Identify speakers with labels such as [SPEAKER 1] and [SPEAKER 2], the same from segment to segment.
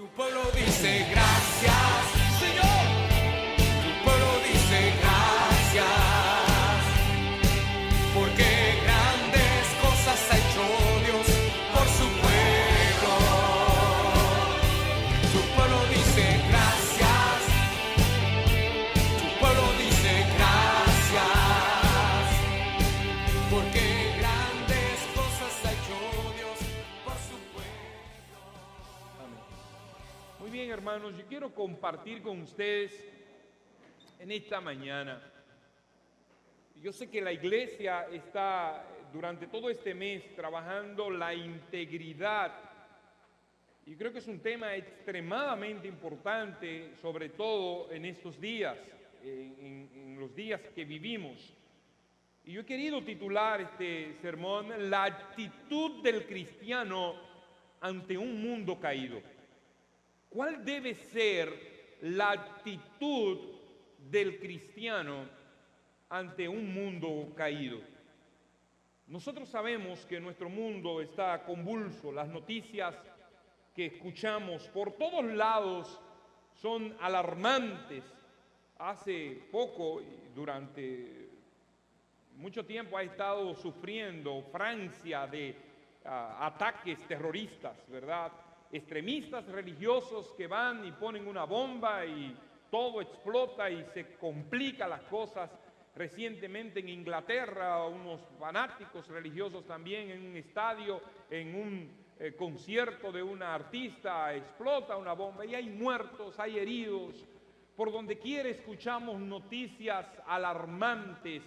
[SPEAKER 1] Tu pueblo dice gracias, Señor. Tu pueblo dice gracias, porque grandes cosas ha hecho Dios por su pueblo. Tu pueblo dice gracias, tu pueblo dice gracias, porque grandes cosas ha hecho Dios por su pueblo.
[SPEAKER 2] Amén. Muy bien, hermanos, yo quiero compartir con ustedes en esta mañana. Yo sé que la iglesia está durante todo este mes trabajando la integridad, y creo que es un tema extremadamente importante, sobre todo en estos días, en los días que vivimos. Y yo he querido titular este sermón La actitud del cristiano ante un mundo caído. ¿Cuál debe ser la actitud del cristiano ante un mundo caído? Nosotros sabemos que nuestro mundo está convulso. Las noticias que escuchamos por todos lados son alarmantes. Hace poco, durante mucho tiempo, ha estado sufriendo Francia de ataques terroristas, ¿verdad? Extremistas religiosos que van y ponen una bomba y todo explota y se complican las cosas. Recientemente en Inglaterra, unos fanáticos religiosos también en un estadio, en un concierto de una artista, explota una bomba y hay muertos, hay heridos. Por donde quiera escuchamos noticias alarmantes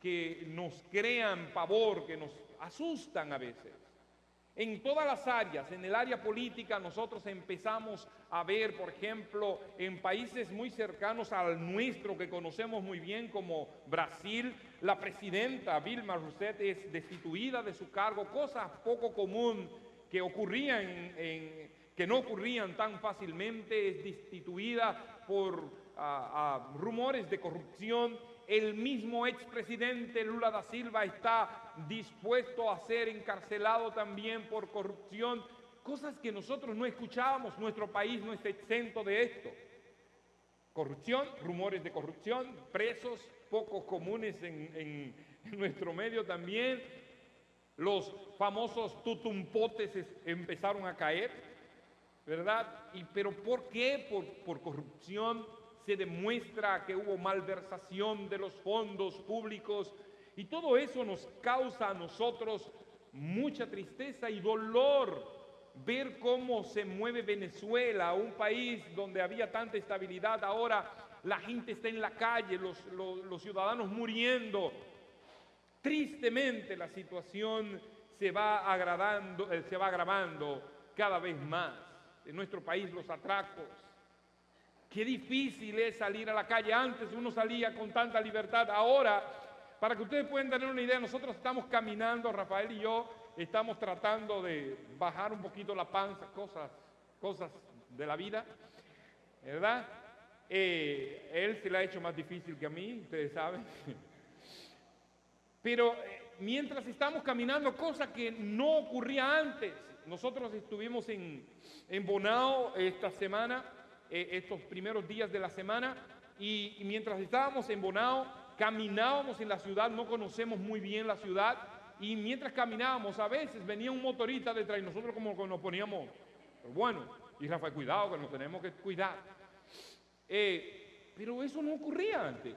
[SPEAKER 2] que nos crean pavor, que nos asustan a veces. En todas las áreas, en el área política, nosotros empezamos a ver, por ejemplo, en países muy cercanos al nuestro, que conocemos muy bien, como Brasil, la presidenta Dilma Rousseff es destituida de su cargo, cosas poco común que ocurrían, que no ocurrían tan fácilmente, es destituida por rumores de corrupción. El mismo expresidente Lula da Silva está dispuesto a ser encarcelado también por corrupción. Cosas que nosotros no escuchábamos. Nuestro país no está exento de esto. Corrupción, rumores de corrupción, presos poco comunes en nuestro medio también. Los famosos tutumpotes empezaron a caer, ¿verdad? ¿Pero por qué? Por corrupción. Se demuestra que hubo malversación de los fondos públicos y todo eso nos causa a nosotros mucha tristeza y dolor. Ver cómo se mueve Venezuela, un país donde había tanta estabilidad, ahora la gente está en la calle, los ciudadanos muriendo. Tristemente la situación se va agravando cada vez más. En nuestro país los atracos. Qué difícil es salir a la calle. Antes uno salía con tanta libertad. Ahora, para que ustedes puedan tener una idea, nosotros estamos caminando, Rafael y yo, estamos tratando de bajar un poquito la panza, cosas de la vida, ¿verdad? Él se le ha hecho más difícil que a mí, ustedes saben. Pero mientras estamos caminando, cosa que no ocurría antes. Nosotros estuvimos en Bonao esta semana, estos primeros días de la semana, y mientras estábamos en Bonao, caminábamos en la ciudad, no conocemos muy bien la ciudad, y mientras caminábamos a veces venía un motorista detrás y nosotros como que nos poníamos, bueno, y Rafael, cuidado que nos tenemos que cuidar. Pero eso no ocurría antes.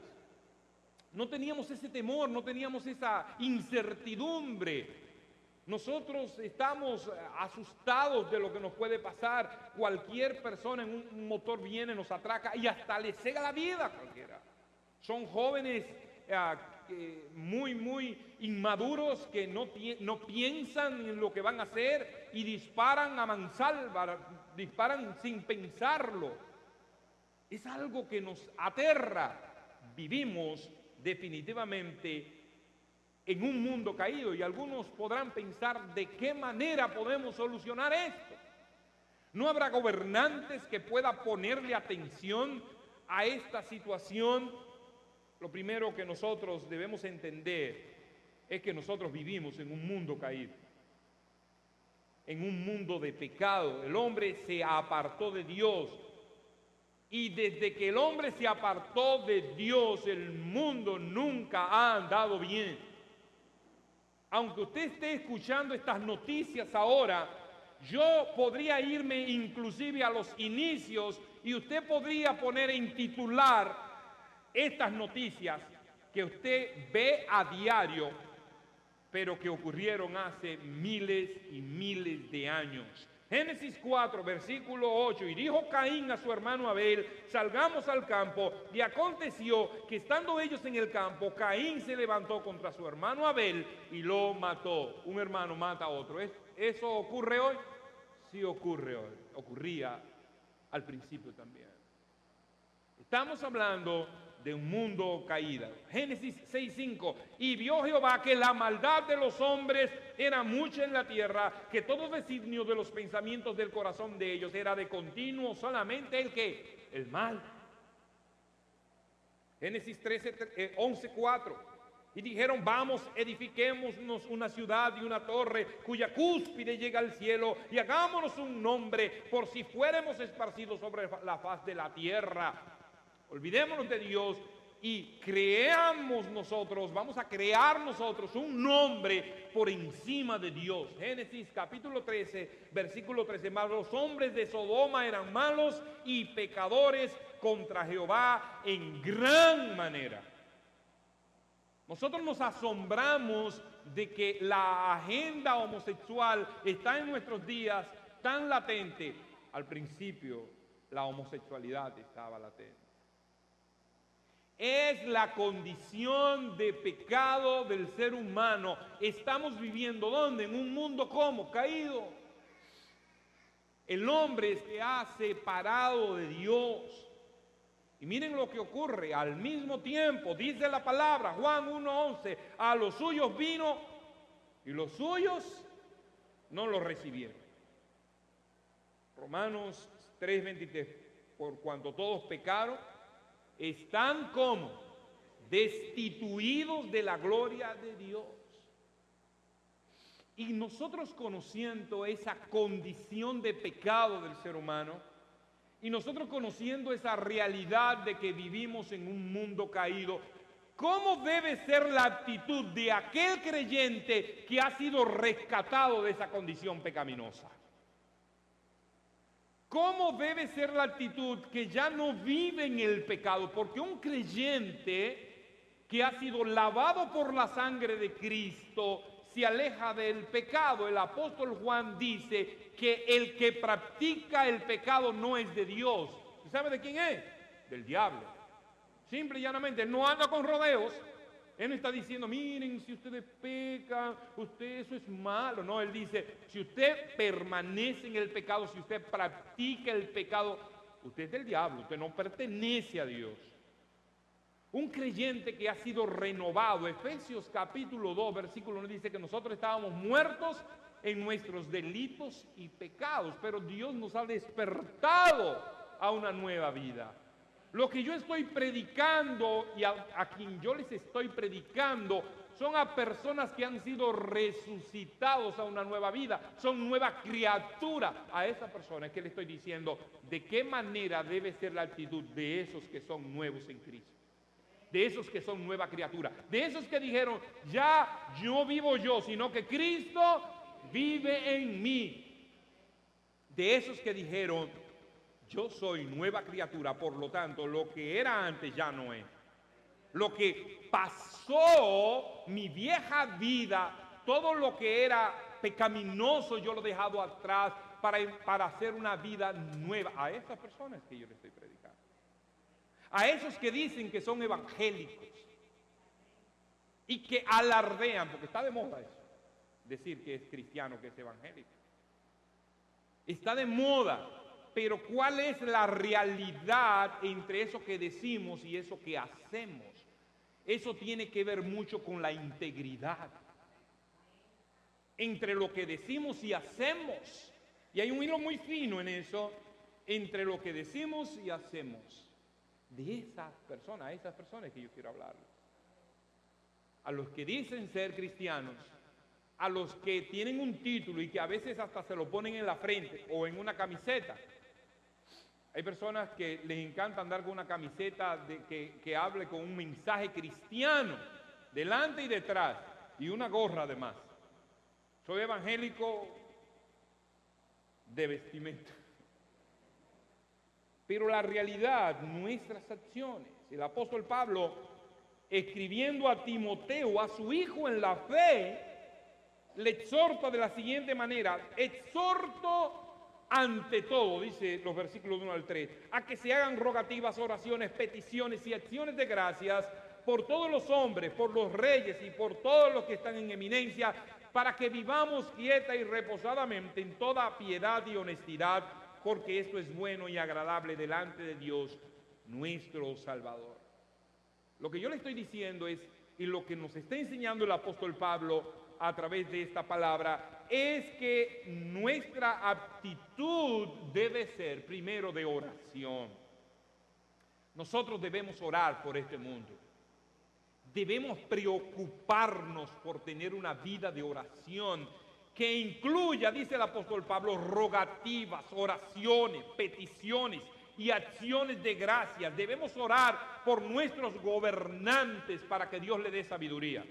[SPEAKER 2] No teníamos ese temor, no teníamos esa incertidumbre. Nosotros estamos asustados de lo que nos puede pasar. Cualquier persona en un motor viene, nos atraca y hasta le cega la vida a cualquiera. Son jóvenes muy inmaduros que no piensan en lo que van a hacer y disparan a mansalva, disparan sin pensarlo. Es algo que nos aterra. Vivimos definitivamente en un mundo caído y algunos podrán pensar de qué manera podemos solucionar esto. No habrá gobernantes que puedan ponerle atención a esta situación. Lo primero que nosotros debemos entender es que nosotros vivimos en un mundo caído. en un mundo de pecado. El hombre se apartó de Dios. Y desde que el hombre se apartó de Dios, el mundo nunca ha andado bien. Aunque usted esté escuchando estas noticias ahora, yo podría irme inclusive a los inicios y usted podría poner en titular estas noticias que usted ve a diario, pero que ocurrieron hace miles y miles de años. Génesis 4, versículo 8, y dijo Caín a su hermano Abel, salgamos al campo, y aconteció que estando ellos en el campo, Caín se levantó contra su hermano Abel y lo mató. Un hermano mata a otro. ¿Eso ocurre hoy? Sí ocurre hoy, ocurría al principio también. Estamos hablando de un mundo caído. Génesis 6:5, y vio Jehová que la maldad de los hombres era mucha en la tierra, que todo designio de los pensamientos del corazón de ellos era de continuo solamente el que, el mal. Génesis 11:4, y dijeron, vamos, edifiquémonos una ciudad y una torre cuya cúspide llega al cielo, y hagámonos un nombre por si fuéramos esparcidos sobre la faz de la tierra. Olvidémonos de Dios y vamos a crear nosotros un nombre por encima de Dios. Génesis capítulo 13, versículo 13. Mas los hombres de Sodoma eran malos y pecadores contra Jehová en gran manera. Nosotros nos asombramos de que la agenda homosexual está en nuestros días tan latente. Al principio la homosexualidad estaba latente. Es la condición de pecado del ser humano. Estamos viviendo ¿dónde? En un mundo ¿cómo? Caído. El hombre se ha separado de Dios. Y miren lo que ocurre al mismo tiempo. Dice la palabra, Juan 1:11, a los suyos vino y los suyos no lo recibieron. Romanos 3:23, por cuanto todos pecaron, están como destituidos de la gloria de Dios. Y nosotros conociendo esa condición de pecado del ser humano, y nosotros conociendo esa realidad de que vivimos en un mundo caído, ¿cómo debe ser la actitud de aquel creyente que ha sido rescatado de esa condición pecaminosa? ¿Cómo debe ser la actitud que ya no vive en el pecado? Porque un creyente que ha sido lavado por la sangre de Cristo se aleja del pecado. El apóstol Juan dice que el que practica el pecado no es de Dios. ¿Usted sabe de quién es? Del diablo. Simple y llanamente, no anda con rodeos. Él no está diciendo, miren, si ustedes pecan, eso es malo. No, él dice, si usted permanece en el pecado, si usted practica el pecado, usted es del diablo, usted no pertenece a Dios. Un creyente que ha sido renovado, Efesios capítulo 2, versículo 1 dice que nosotros estábamos muertos en nuestros delitos y pecados, pero Dios nos ha despertado a una nueva vida. Lo que yo estoy predicando y a quien yo les estoy predicando son a personas que han sido resucitados a una nueva vida, son nueva criatura. A esa persona es que le estoy diciendo de qué manera debe ser la actitud de esos que son nuevos en Cristo, de esos que son nueva criatura, de esos que dijeron, ya no vivo yo, sino que Cristo vive en mí, de esos que dijeron, yo soy nueva criatura, por lo tanto, lo que era antes ya no es. Lo que pasó, mi vieja vida, todo lo que era pecaminoso, yo lo he dejado atrás para hacer una vida nueva. A esas personas que yo le estoy predicando. A esos que dicen que son evangélicos y que alardean, porque está de moda eso, decir que es cristiano, que es evangélico. Está de moda. Pero ¿cuál es la realidad entre eso que decimos y eso que hacemos? Eso tiene que ver mucho con la integridad. Entre lo que decimos y hacemos. Y hay un hilo muy fino en eso, entre lo que decimos y hacemos. De esas personas, a esas personas que yo quiero hablarles. A los que dicen ser cristianos, a los que tienen un título y que a veces hasta se lo ponen en la frente o en una camiseta. Hay personas que les encanta andar con una camiseta que hable con un mensaje cristiano, delante y detrás, y una gorra además. Soy evangélico de vestimenta. Pero la realidad, nuestras acciones, el apóstol Pablo, escribiendo a Timoteo, a su hijo en la fe, le exhorta de la siguiente manera: exhorto ante todo, dice los versículos 1 al 3, a que se hagan rogativas, oraciones, peticiones y acciones de gracias por todos los hombres, por los reyes y por todos los que están en eminencia, para que vivamos quieta y reposadamente en toda piedad y honestidad, porque esto es bueno y agradable delante de Dios, nuestro Salvador. Lo que yo le estoy diciendo es, y lo que nos está enseñando el apóstol Pablo a través de esta palabra, es que nuestra actitud debe ser primero de oración. Nosotros debemos orar por este mundo. Debemos preocuparnos por tener una vida de oración que incluya, dice el apóstol Pablo, rogativas, oraciones, peticiones y acciones de gracia. Debemos orar por nuestros gobernantes para que Dios le dé sabiduría.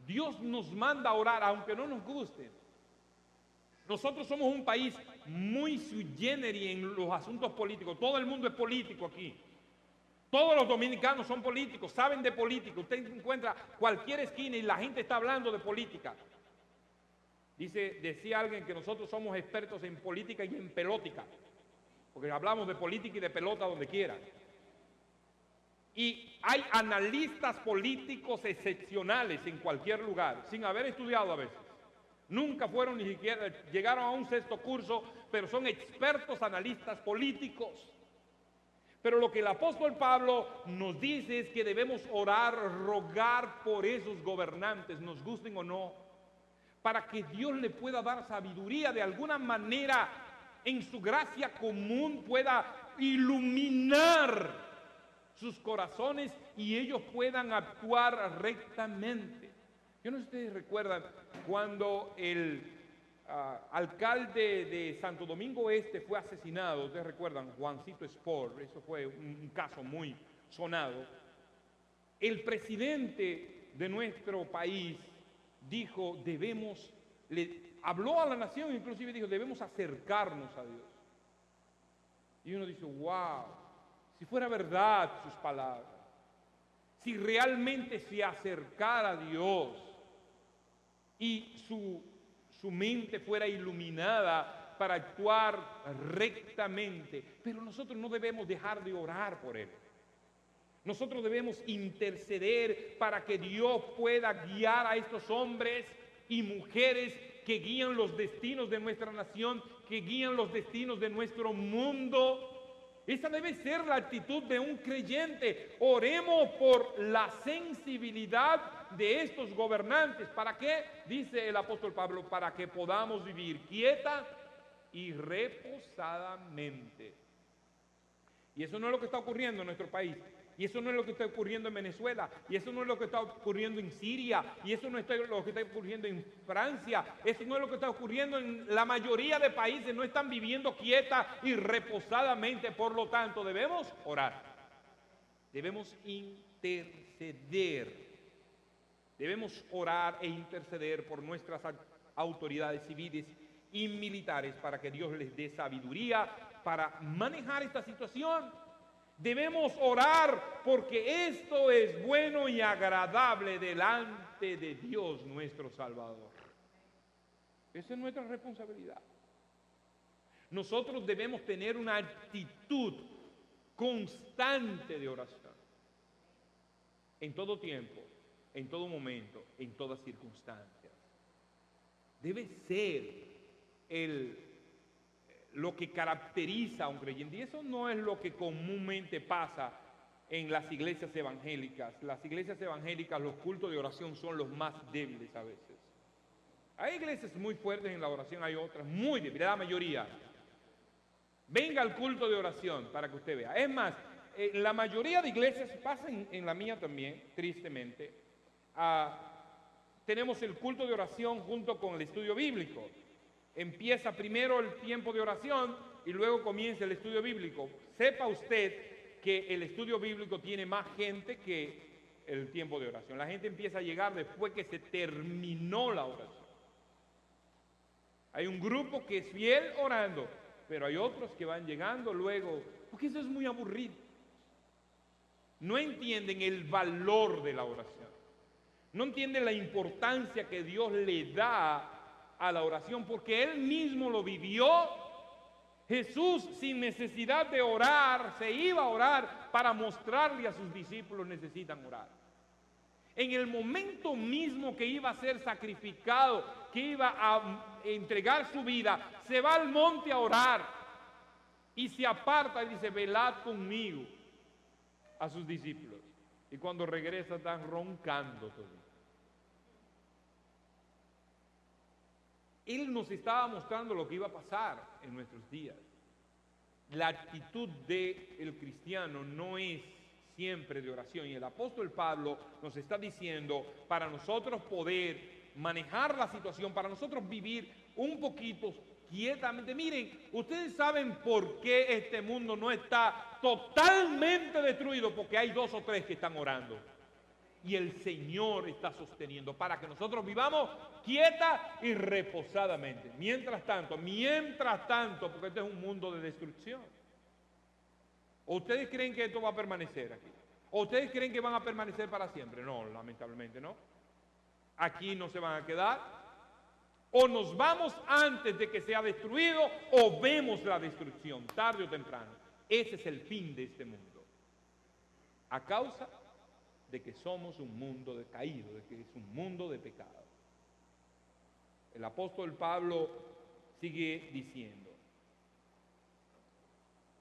[SPEAKER 2] Dios nos manda a orar aunque no nos guste. Nosotros somos un país muy sui generis en los asuntos políticos. Todo el mundo es político aquí. Todos los dominicanos son políticos, saben de política. Usted encuentra cualquier esquina y la gente está hablando de política. Decía alguien que nosotros somos expertos en política y en pelótica, porque hablamos de política y de pelota donde quiera. Y hay analistas políticos excepcionales en cualquier lugar, sin haber estudiado a veces. Nunca fueron ni siquiera, llegaron a un sexto curso, pero son expertos analistas políticos. Pero lo que el apóstol Pablo nos dice es que debemos orar, rogar por esos gobernantes, nos gusten o no, para que Dios le pueda dar sabiduría, de alguna manera en su gracia común pueda iluminar sus corazones y ellos puedan actuar rectamente. Yo no sé si ustedes recuerdan cuando el alcalde de Santo Domingo Este fue asesinado. Ustedes recuerdan, Juancito Sport, eso fue un caso muy sonado. El presidente de nuestro país dijo, habló a la nación, inclusive dijo, debemos acercarnos a Dios. Y uno dice, wow, si fuera verdad sus palabras, si realmente se acercara a Dios y su mente fuera iluminada para actuar rectamente, pero nosotros no debemos dejar de orar por Él. Nosotros debemos interceder para que Dios pueda guiar a estos hombres y mujeres que guían los destinos de nuestra nación, que guían los destinos de nuestro mundo. Esa debe ser la actitud de un creyente. Oremos por la sensibilidad de estos gobernantes. ¿Para qué? Dice el apóstol Pablo, para que podamos vivir quieta y reposadamente. Y eso no es lo que está ocurriendo en nuestro país. Y eso no es lo que está ocurriendo en Venezuela, y eso no es lo que está ocurriendo en Siria, y eso no es lo que está ocurriendo en Francia, eso no es lo que está ocurriendo en la mayoría de países. No están viviendo quieta y reposadamente. Por lo tanto, debemos orar, debemos interceder, debemos orar e interceder por nuestras autoridades civiles y militares para que Dios les dé sabiduría para manejar esta situación. Debemos orar porque esto es bueno y agradable delante de Dios nuestro Salvador. Esa es nuestra responsabilidad. Nosotros debemos tener una actitud constante de oración. En todo tiempo, en todo momento, en todas circunstancias. Debe ser lo que caracteriza a un creyente. Y eso no es lo que comúnmente pasa en las iglesias evangélicas. Las iglesias evangélicas, los cultos de oración son los más débiles a veces. Hay iglesias muy fuertes en la oración, hay otras muy débiles, la mayoría. Venga al culto de oración para que usted vea. Es más, la mayoría de iglesias, pasa en la mía también, tristemente, tenemos el culto de oración junto con el estudio bíblico. Empieza primero el tiempo de oración y luego comienza el estudio bíblico. Sepa usted que el estudio bíblico tiene más gente que el tiempo de oración. La gente empieza a llegar después que se terminó la oración. Hay un grupo que es fiel orando, pero hay otros que van llegando luego, porque eso es muy aburrido. No entienden el valor de la oración. No entienden la importancia que Dios le da a la oración, porque Él mismo lo vivió. Jesús, sin necesidad de orar, se iba a orar para mostrarle a sus discípulos necesitan orar. En el momento mismo que iba a ser sacrificado, que iba a entregar su vida, se va al monte a orar y se aparta y dice, velad conmigo a sus discípulos. Y cuando regresa están roncando todos. Él nos estaba mostrando lo que iba a pasar en nuestros días. La actitud del cristiano no es siempre de oración. Y el apóstol Pablo nos está diciendo, para nosotros poder manejar la situación, para nosotros vivir un poquito quietamente. Miren, ustedes saben por qué este mundo no está totalmente destruido, porque hay 2 o 3 que están orando. Y el Señor está sosteniendo para que nosotros vivamos quieta y reposadamente. Mientras tanto, porque este es un mundo de destrucción. ¿O ustedes creen que esto va a permanecer aquí? ¿O ustedes creen que van a permanecer para siempre? No, lamentablemente no. Aquí no se van a quedar. O nos vamos antes de que sea destruido, o vemos la destrucción, tarde o temprano. Ese es el fin de este mundo. A causa de que somos un mundo decaído, de que es un mundo de pecado. El apóstol Pablo sigue diciendo,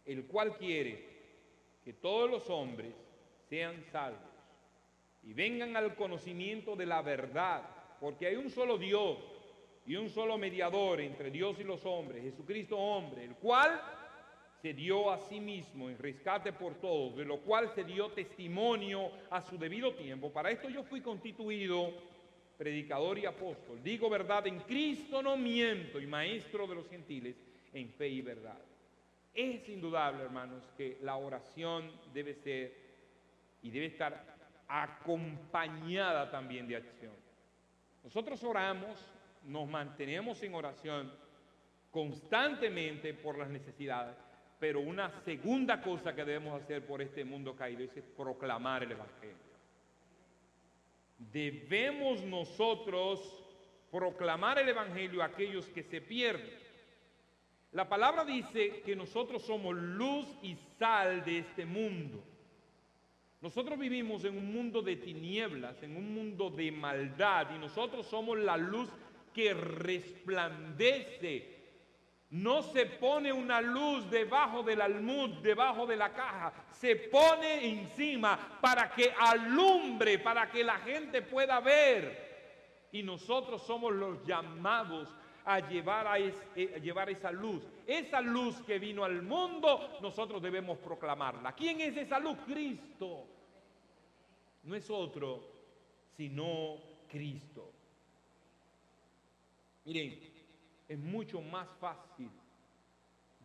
[SPEAKER 2] el cual quiere que todos los hombres sean salvos y vengan al conocimiento de la verdad, porque hay un solo Dios y un solo mediador entre Dios y los hombres, Jesucristo hombre, el cual se dio a sí mismo en rescate por todos, de lo cual se dio testimonio a su debido tiempo. Para esto yo fui constituido predicador y apóstol. Digo verdad en Cristo, no miento, y maestro de los gentiles en fe y verdad. Es indudable, hermanos, que la oración debe ser y debe estar acompañada también de acción. Nosotros oramos, nos mantenemos en oración constantemente por las necesidades, pero una segunda cosa que debemos hacer por este mundo caído es proclamar el Evangelio. Debemos nosotros proclamar el Evangelio a aquellos que se pierden. La palabra dice que nosotros somos luz y sal de este mundo. Nosotros vivimos en un mundo de tinieblas, en un mundo de maldad, y nosotros somos la luz que resplandece. No se pone una luz debajo del almud, debajo de la caja, se pone encima para que alumbre, para que la gente pueda ver. Y nosotros somos los llamados a llevar esa luz. Esa luz que vino al mundo, nosotros debemos proclamarla. ¿Quién es esa luz? Cristo. No es otro, sino Cristo. Miren, es mucho más fácil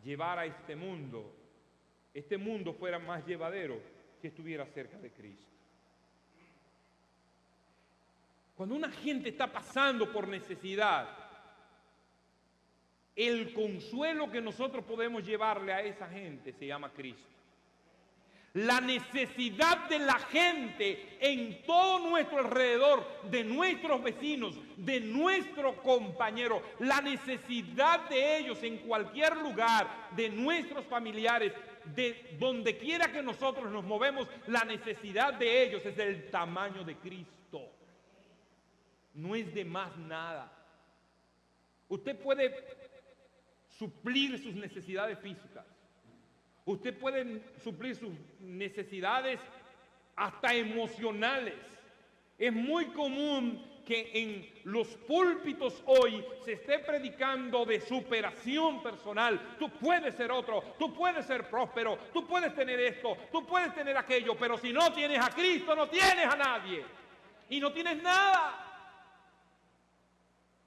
[SPEAKER 2] llevar a este mundo fuera más llevadero si estuviera cerca de Cristo. Cuando una gente está pasando por necesidad, el consuelo que nosotros podemos llevarle a esa gente se llama Cristo. La necesidad de la gente en todo nuestro alrededor, de nuestros vecinos, de nuestros compañeros, la necesidad de ellos en cualquier lugar, de nuestros familiares, de donde quiera que nosotros nos movemos, la necesidad de ellos es del tamaño de Cristo. No es de más nada. Usted puede suplir sus necesidades físicas. Usted puede suplir sus necesidades hasta emocionales. Es muy común que en los púlpitos hoy se esté predicando de superación personal. Tú puedes ser otro, tú puedes ser próspero, tú puedes tener esto, tú puedes tener aquello, pero si no tienes a Cristo, no tienes a nadie. Y no tienes nada.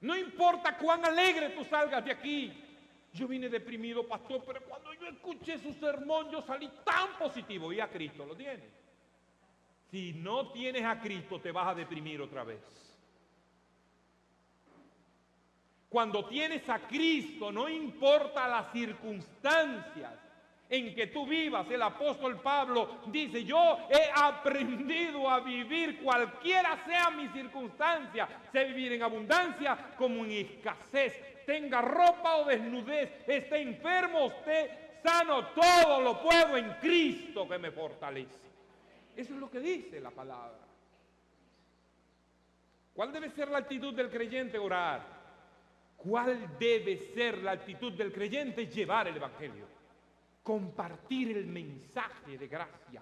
[SPEAKER 2] No importa cuán alegre tú salgas de aquí. Yo vine deprimido, pastor, pero cuando yo escuché su sermón, yo salí tan positivo. Y a Cristo lo tienes. Si no tienes a Cristo, te vas a deprimir otra vez. Cuando tienes a Cristo, no importa las circunstancias en que tú vivas. El apóstol Pablo dice, yo he aprendido a vivir cualquiera sea mi circunstancia. Sé vivir en abundancia como en escasez. Tenga ropa o desnudez, esté enfermo, esté sano, todo lo puedo en Cristo que me fortalece. Eso es lo que dice la palabra. ¿Cuál debe ser la actitud del creyente? Orar. ¿Cuál debe ser la actitud del creyente? Llevar el evangelio. Compartir el mensaje de gracia.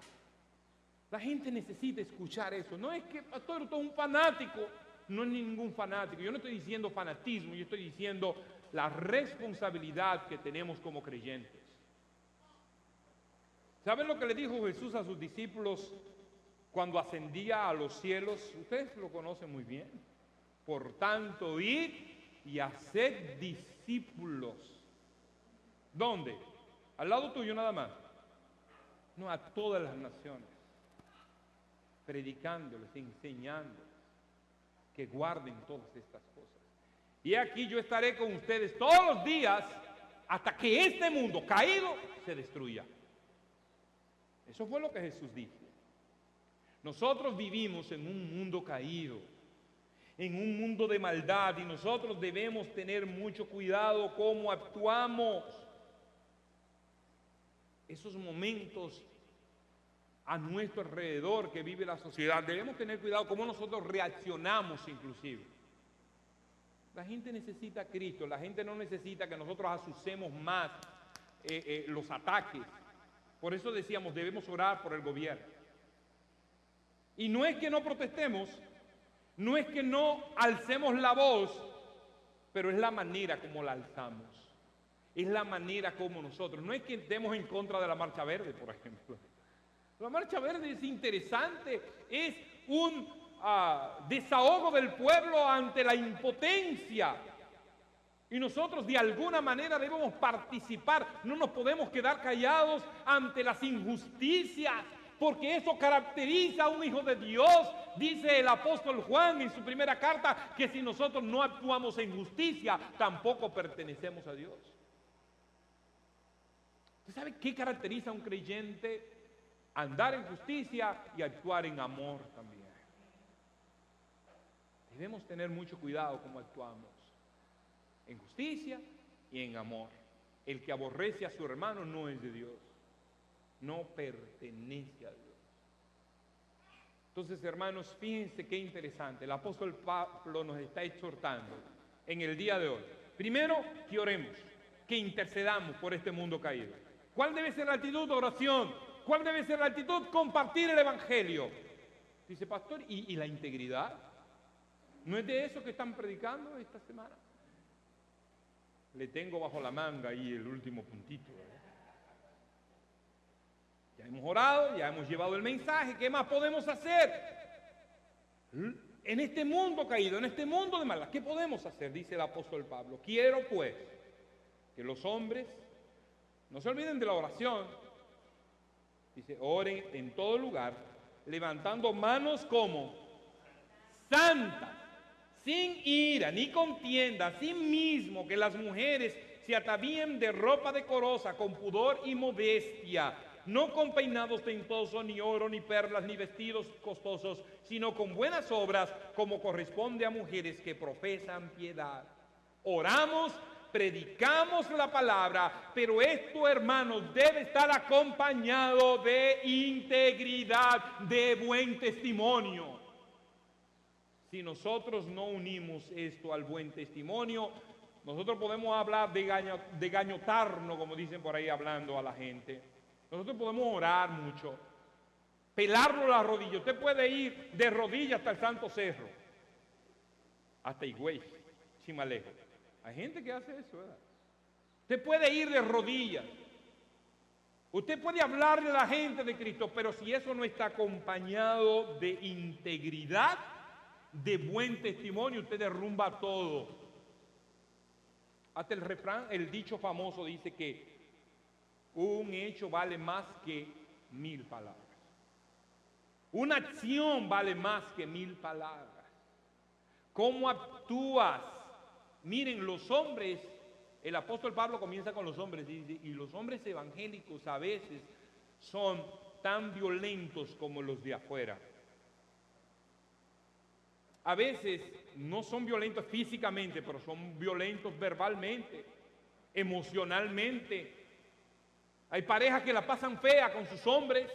[SPEAKER 2] La gente necesita escuchar eso. No es que, pastor, usted es un fanático. No es ningún fanático. Yo no estoy diciendo fanatismo, yo estoy diciendo la responsabilidad que tenemos como creyentes. ¿Saben lo que le dijo Jesús a sus discípulos cuando ascendía a los cielos? Ustedes lo conocen muy bien. Por tanto, id y haced discípulos. ¿Dónde? Al lado tuyo nada más. No, a todas las naciones. Predicándoles, enseñando que guarden todas estas cosas. Y aquí yo estaré con ustedes todos los días hasta que este mundo caído se destruya. Eso fue lo que Jesús dijo. Nosotros vivimos en un mundo caído, en un mundo de maldad, y nosotros debemos tener mucho cuidado cómo actuamos. Esos momentos a nuestro alrededor que vive la sociedad, debemos tener cuidado cómo nosotros reaccionamos inclusive. La gente necesita a Cristo, la gente no necesita que nosotros asucemos más los ataques. Por eso decíamos, debemos orar por el gobierno. Y no es que no protestemos, no es que no alcemos la voz, pero es la manera como la alzamos. Es la manera como nosotros, no es que estemos en contra de la Marcha Verde, por ejemplo. La Marcha Verde es interesante, es un desahogo del pueblo ante la impotencia. Y nosotros de alguna manera debemos participar, no nos podemos quedar callados ante las injusticias, porque eso caracteriza a un hijo de Dios. Dice el apóstol Juan en su primera carta que si nosotros no actuamos en justicia, tampoco pertenecemos a Dios. ¿Usted sabe qué caracteriza a un creyente? Andar en justicia y actuar en amor también. Debemos tener mucho cuidado cómo actuamos. En justicia y en amor. El que aborrece a su hermano no es de Dios. No pertenece a Dios. Entonces, hermanos, fíjense qué interesante. El apóstol Pablo nos está exhortando en el día de hoy. Primero, que oremos, que intercedamos por este mundo caído. ¿Cuál debe ser la actitud de oración? ¿Cuál debe ser la actitud? Compartir el evangelio. Dice, pastor, ¿y la integridad? ¿No es de eso que están predicando esta semana? Le tengo bajo la manga ahí el último puntito, ¿verdad? Ya hemos orado, ya hemos llevado el mensaje. ¿Qué más podemos hacer? En este mundo caído, en este mundo de maldad, ¿qué podemos hacer? Dice el apóstol Pablo. Quiero pues que los hombres no se olviden de la oración. Dice, oren en todo lugar, levantando manos como santas, sin ira ni contienda, asimismo que las mujeres se atavíen de ropa decorosa, con pudor y modestia, no con peinados tentosos, ni oro, ni perlas, ni vestidos costosos, sino con buenas obras, como corresponde a mujeres que profesan piedad. Oramos, predicamos la palabra, pero esto, hermanos, debe estar acompañado de integridad, de buen testimonio. Si nosotros no unimos esto al buen testimonio, nosotros podemos hablar de gañotarnos, como dicen por ahí hablando a la gente. Nosotros podemos orar mucho, pelarnos las rodillas. Usted puede ir de rodillas hasta el Santo Cerro, hasta Higüey, Chimalejo. Hay gente que hace eso, ¿verdad? Usted puede ir de rodillas. Usted puede hablarle a la gente de Cristo, pero si eso no está acompañado de integridad, de buen testimonio, usted derrumba todo. Hasta el refrán, el dicho famoso dice que un hecho vale más que 1000 palabras. Una acción vale más que 1000 palabras. ¿Cómo actúas? Miren, los hombres, el apóstol Pablo comienza con los hombres y dice, y los hombres evangélicos a veces son tan violentos como los de afuera. A veces no son violentos físicamente, pero son violentos verbalmente, emocionalmente. Hay parejas que la pasan fea con sus hombres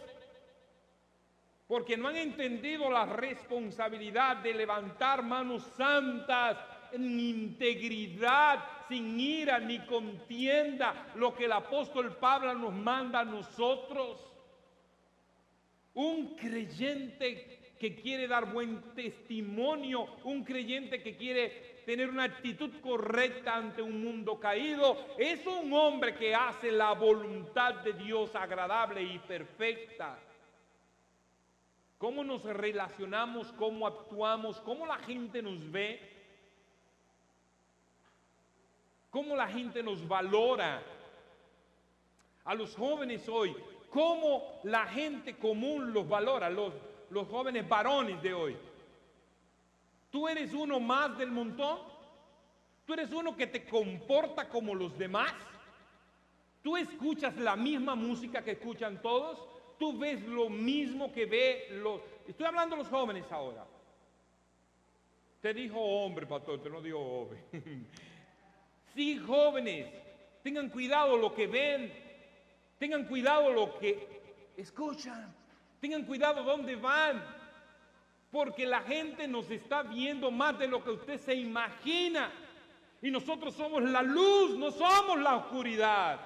[SPEAKER 2] porque no han entendido la responsabilidad de levantar manos santas en integridad, sin ira ni contienda, lo que el apóstol Pablo nos manda a nosotros. Un creyente que quiere dar buen testimonio, un creyente que quiere tener una actitud correcta ante un mundo caído, es un hombre que hace la voluntad de Dios agradable y perfecta. ¿Cómo nos relacionamos? ¿Cómo actuamos? ¿Cómo la gente nos ve? ¿Cómo la gente nos valora? A los jóvenes hoy, ¿cómo la gente común los valora? Los jóvenes varones de hoy. ¿Tú eres uno más del montón? ¿Tú eres uno que te comporta como los demás? ¿Tú escuchas la misma música que escuchan todos? ¿Tú ves lo mismo que ve los... Estoy hablando de los jóvenes ahora. Te dijo hombre, pastor, te lo dijo joven. Sí, jóvenes, tengan cuidado lo que ven, tengan cuidado lo que escuchan, tengan cuidado dónde van, porque la gente nos está viendo más de lo que usted se imagina. Y nosotros somos la luz, no somos la oscuridad.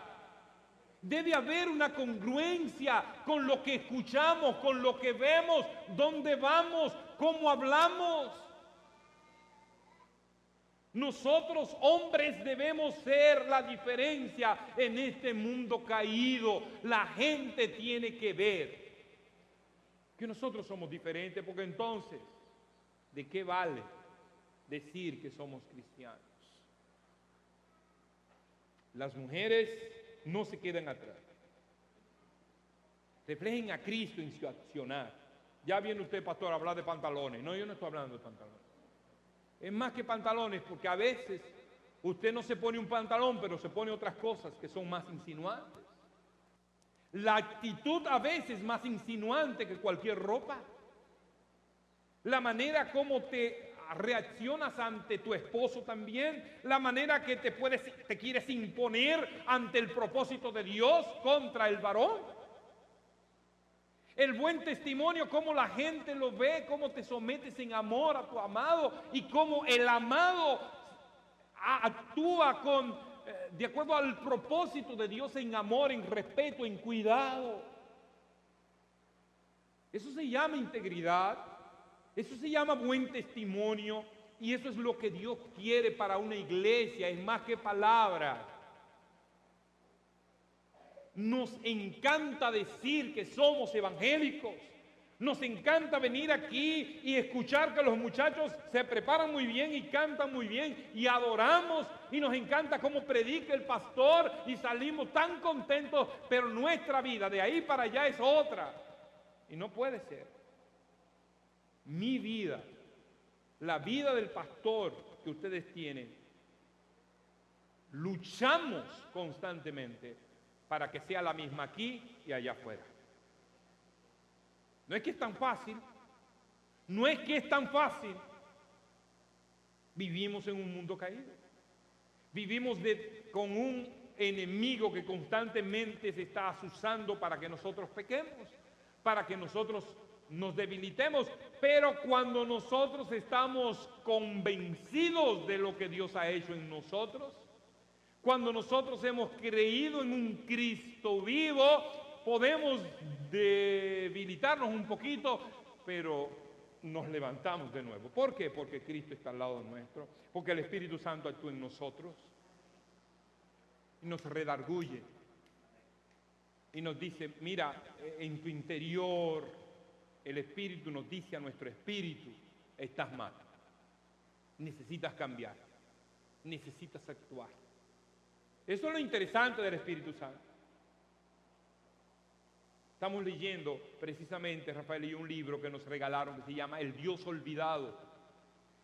[SPEAKER 2] Debe haber una congruencia con lo que escuchamos, con lo que vemos, dónde vamos, cómo hablamos. Nosotros, hombres, debemos ser la diferencia en este mundo caído. La gente tiene que ver que nosotros somos diferentes, porque entonces, ¿de qué vale decir que somos cristianos? Las mujeres no se quedan atrás. Reflejen a Cristo en su accionar. Ya viene usted, pastor, a hablar de pantalones. No, yo no estoy hablando de pantalones. Es más que pantalones, porque a veces usted no se pone un pantalón, pero se pone otras cosas que son más insinuantes. La actitud a veces es más insinuante que cualquier ropa. La manera como te reaccionas ante tu esposo también, la manera que te quieres imponer ante el propósito de Dios contra el varón. El buen testimonio, cómo la gente lo ve, cómo te sometes en amor a tu amado y cómo el amado actúa de acuerdo al propósito de Dios en amor, en respeto, en cuidado. Eso se llama integridad, eso se llama buen testimonio y eso es lo que Dios quiere para una iglesia, es más que palabras. Nos encanta decir que somos evangélicos. Nos encanta venir aquí y escuchar que los muchachos se preparan muy bien y cantan muy bien y adoramos y nos encanta cómo predica el pastor y salimos tan contentos, pero nuestra vida de ahí para allá es otra y no puede ser. Mi vida, la vida del pastor que ustedes tienen, luchamos constantemente para que sea la misma aquí y allá afuera. No es que es tan fácil, no es que es tan fácil. Vivimos en un mundo caído. Vivimos con un enemigo que constantemente se está asusando para que nosotros pequemos, para que nosotros nos debilitemos. Pero cuando nosotros estamos convencidos de lo que Dios ha hecho en nosotros, cuando nosotros hemos creído en un Cristo vivo, podemos debilitarnos un poquito, pero nos levantamos de nuevo. ¿Por qué? Porque Cristo está al lado nuestro, porque el Espíritu Santo actúa en nosotros y nos redarguye y nos dice, mira, en tu interior el Espíritu nos dice a nuestro espíritu, estás mal, necesitas cambiar, necesitas actuar. Eso es lo interesante del Espíritu Santo. Estamos leyendo precisamente, Rafael y yo, un libro que nos regalaron que se llama El Dios Olvidado.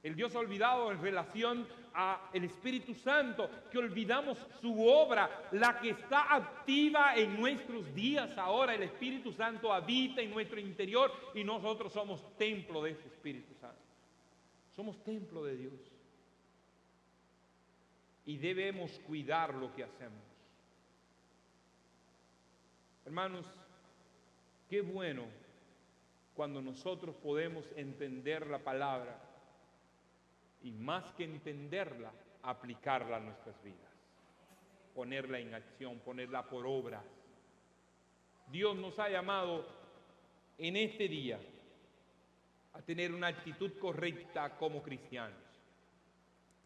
[SPEAKER 2] El Dios olvidado en relación al Espíritu Santo, que olvidamos su obra, la que está activa en nuestros días ahora. El Espíritu Santo habita en nuestro interior y nosotros somos templo de ese Espíritu Santo. Somos templo de Dios. Y debemos cuidar lo que hacemos. Hermanos, qué bueno cuando nosotros podemos entender la palabra y más que entenderla, aplicarla a nuestras vidas, ponerla en acción, ponerla por obra. Dios nos ha llamado en este día a tener una actitud correcta como cristianos,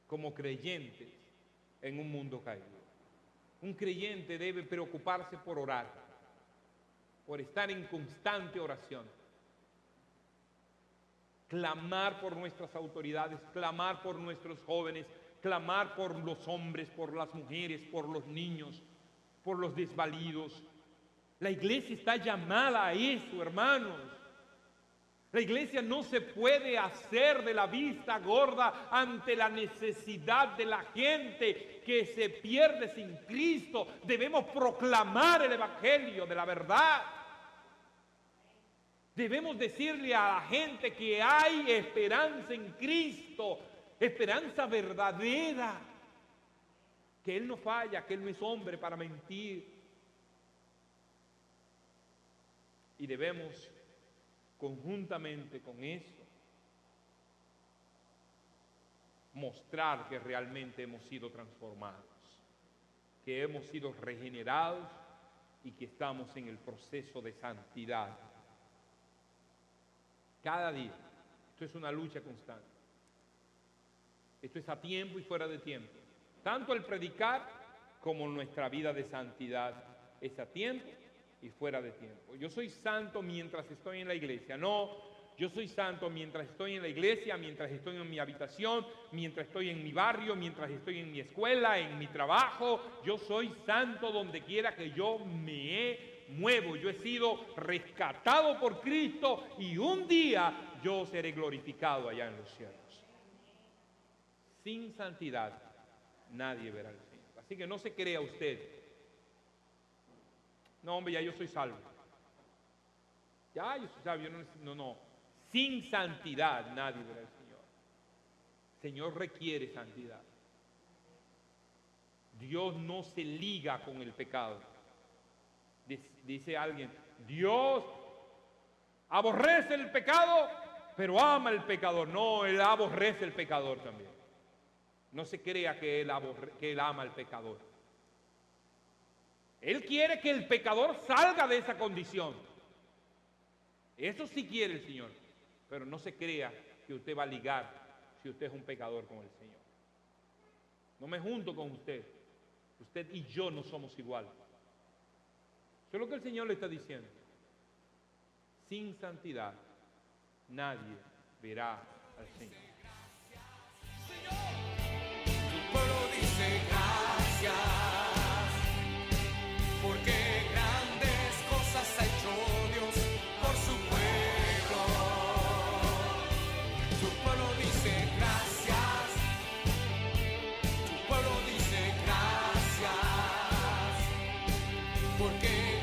[SPEAKER 2] como creyentes en un mundo caído. Un creyente debe preocuparse por orar, por estar en constante oración, clamar por nuestras autoridades, clamar por nuestros jóvenes, clamar por los hombres, por las mujeres, por los niños, por los desvalidos. La iglesia está llamada a eso, hermanos. La iglesia no se puede hacer de la vista gorda ante la necesidad de la gente que se pierde sin Cristo. Debemos proclamar el evangelio de la verdad. Debemos decirle a la gente que hay esperanza en Cristo, esperanza verdadera, que Él no falla, que Él no es hombre para mentir. Y debemos, conjuntamente con eso, mostrar que realmente hemos sido transformados, que hemos sido regenerados y que estamos en el proceso de santidad. Cada día. Esto es una lucha constante. Esto es a tiempo y fuera de tiempo. Tanto el predicar como nuestra vida de santidad es a tiempo y fuera de tiempo. Yo soy santo mientras estoy en la iglesia. No, yo soy santo mientras estoy en la iglesia, mientras estoy en mi habitación, mientras estoy en mi barrio, mientras estoy en mi escuela, en mi trabajo. Yo soy santo donde quiera que yo muevo. Yo he sido rescatado por Cristo y un día yo seré glorificado allá en los cielos. Sin santidad nadie verá al Señor. Así que no se crea usted: no, hombre, ya yo soy salvo. Ya yo soy salvo. No. Sin santidad nadie verá al Señor. El Señor requiere santidad. Dios no se liga con el pecado. Dice alguien: Dios aborrece el pecado, pero ama al pecador. No, Él aborrece el pecador también. No se crea que Él ama al pecador. Él quiere que el pecador salga de esa condición. Eso sí quiere el Señor. Pero no se crea que usted va a ligar si usted es un pecador con el Señor. No me junto con usted. Usted y yo no somos iguales. Eso es lo que el Señor le está diciendo. Sin santidad nadie verá al Señor.
[SPEAKER 1] Tu pueblo dice gracias, porque grandes cosas ha hecho Dios por su pueblo. Tu pueblo dice gracias, tu pueblo dice gracias, porque